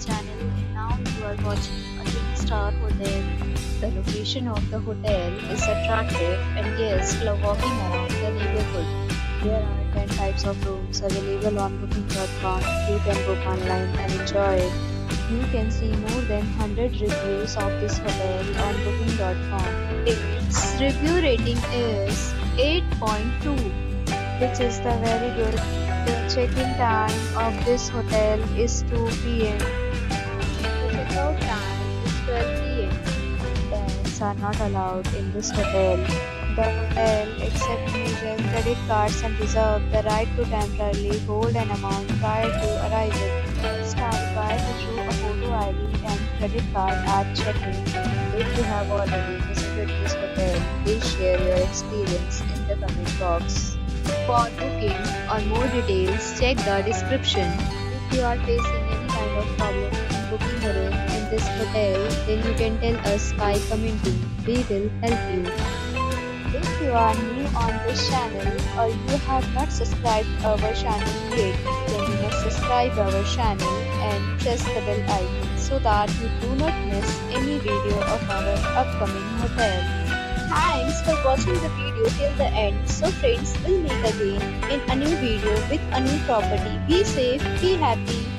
channel, and now you are watching a 3-star hotel. The location of the hotel is attractive and guests love walking around the neighborhood. There are 10 types of rooms available on booking.com. You can book online and enjoy it. You can see more than 100 reviews of this hotel on booking.com. Its review rating is 8.2, which is the very good. The check-in time of this hotel is 2 p.m. The check-out time is 12 p.m. Pets are not allowed in this hotel. The hotel accepts major credit cards and reserves the right to temporarily hold an amount prior to arrival. Guests are required to show a photo ID and credit card at check-in. If you have already visited this hotel, please share your experience in the comment box. For booking or more details, check the description. If you are facing any kind of problem in booking a room in this hotel, then you can tell us by commenting. We will help you. If you are new on this channel or you have not subscribed our channel yet, then you must subscribe our channel and press the bell icon so that you do not miss any video of our upcoming hotel. Thanks for watching the video till the end. So friends, we'll meet again in a new video with a new property. Be safe, be happy.